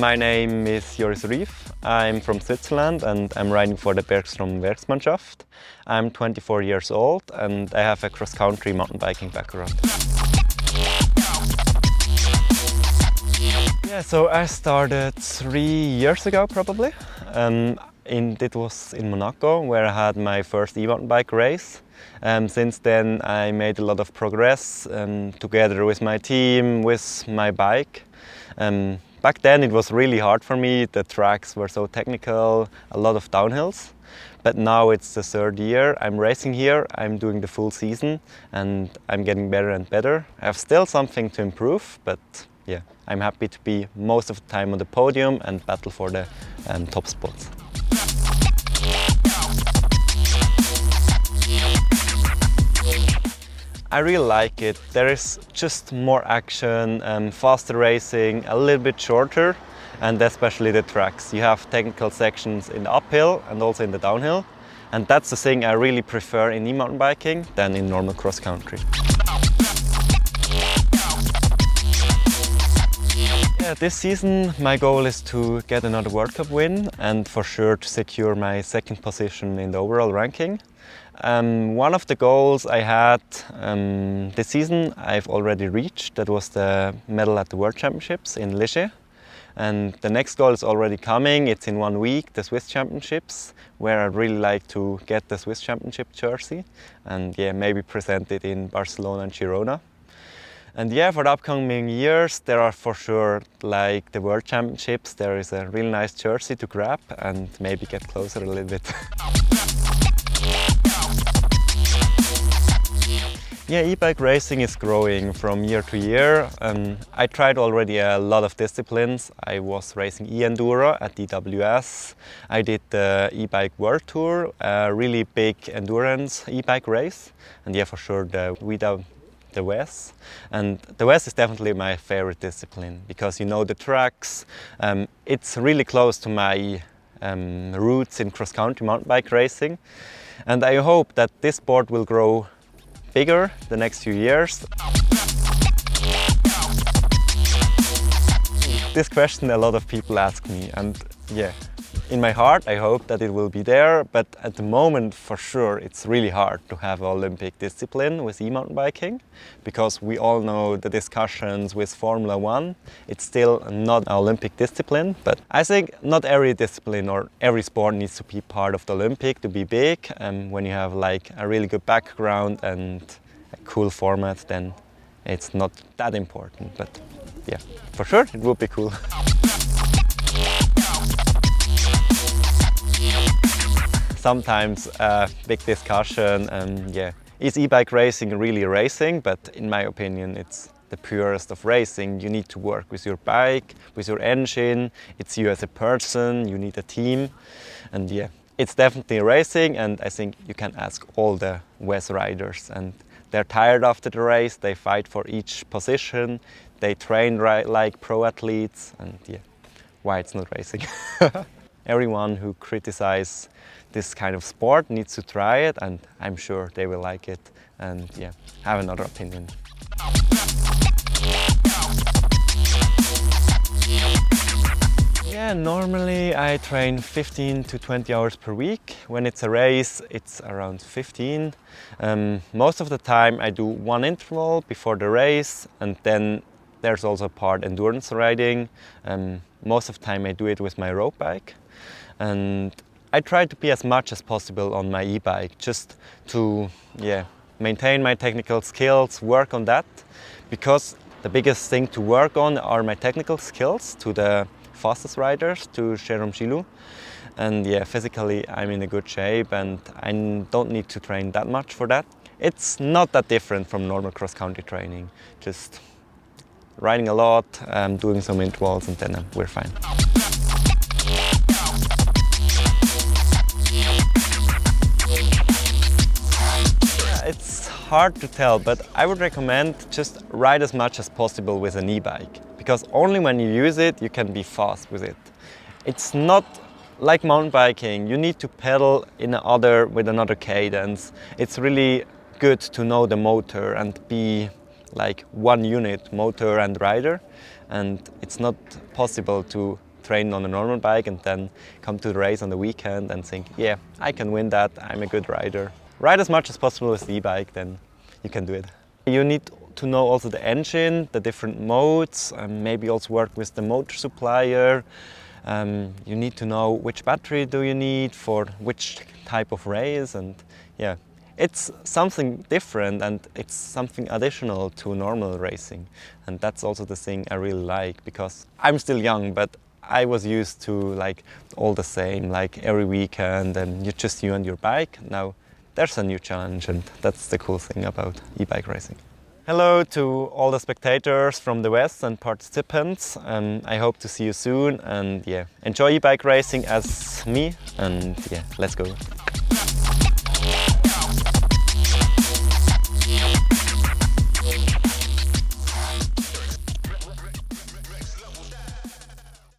My name is JORIS RYF. I'm from Switzerland and I'm riding for the Bergstrom Werksmannschaft. I'm 24 years old and I have a cross-country mountain biking background. Yeah, so I started 3 years ago probably. It was in Monaco where I had my first e-mountain bike race. Since then I made a lot of progress together with my team, with my bike. Back then it was really hard for me, the tracks were so technical, a lot of downhills. But now it's the third year I'm racing here, I'm doing the full season and I'm getting better and better. I have still something to improve, but yeah, I'm happy to be most of the time on the podium and battle for the top spots. I really like it. There is just more action, faster racing, a little bit shorter, and especially the tracks. You have technical sections in the uphill and also in the downhill. And that's the thing I really prefer in e-mountain biking than in normal cross country. Yeah, this season my goal is to get another World Cup win and for sure to secure my second position in the overall ranking. One of the goals I had this season I've already reached. That was the medal at the World Championships in Ligier. And the next goal is already coming. It's in 1 week, the Swiss Championships, where I'd really like to get the Swiss Championship jersey and yeah, maybe present it in Barcelona and Girona. And yeah, for the upcoming years, there are for sure, like the World Championships, there is a really nice jersey to grab and maybe get closer a little bit. Yeah, e-bike racing is growing from year to year. I tried already a lot of disciplines. I was racing e-enduro at DWS. I did the e-bike world tour, a really big endurance e-bike race. And yeah, for sure the WES. And the WES is definitely my favorite discipline because you know the tracks. It's really close to my roots in cross-country mountain bike racing. And I hope that this sport will grow bigger the next few years. This question a lot of people ask me, and yeah, in my heart I hope that it will be there, but at the moment for sure it's really hard to have an Olympic discipline with e-mountain biking because we all know the discussions with Formula 1. It's still not an Olympic discipline, but I think not every discipline or every sport needs to be part of the Olympic to be big. When you have like a really good background and a cool format, then it's not that important, but yeah, for sure it would be cool. Sometimes a big discussion, yeah, is e-bike racing really racing? But in my opinion, it's the purest of racing. You need to work with your bike, with your engine. It's you as a person, you need a team. And yeah, it's definitely racing, and I think you can ask all the WES riders. And they're tired after the race, they fight for each position, they train like pro athletes, and yeah, why it's not racing. Everyone who criticizes this kind of sport needs to try it, and I'm sure they will like it and yeah, have another opinion. Yeah, normally I train 15 to 20 hours per week. When it's a race, it's around 15. Most of the time I do one interval before the race, and then there's also part endurance riding. Most of the time I do it with my road bike. And I try to be as much as possible on my e-bike, just to maintain my technical skills, work on that, because the biggest thing to work on are my technical skills to the fastest riders, to Jérôme Gilou. And yeah, physically I'm in a good shape and I don't need to train that much for that. It's not that different from normal cross-country training, just riding a lot, doing some intervals, and then we're fine. It's hard to tell, but I would recommend just ride as much as possible with an e-bike, because only when you use it you can be fast with it. It's not like mountain biking, you need to pedal with another cadence. It's really good to know the motor and be like one unit, motor and rider, and it's not possible to train on a normal bike and then come to the race on the weekend and think, yeah, I can win that, I'm a good rider. Ride as much as possible with the e-bike, then you can do it. You need to know also the engine, the different modes, maybe also work with the motor supplier. You need to know which battery do you need for which type of race, and yeah, it's something different and it's something additional to normal racing. And that's also the thing I really like, because I'm still young, but I was used to like all the same, like every weekend, and you're just you and your bike. Now there's a new challenge, and that's the cool thing about e-bike racing. Hello to all the spectators from the West and participants. I hope to see you soon, and yeah, enjoy e-bike racing as me, and yeah, let's go.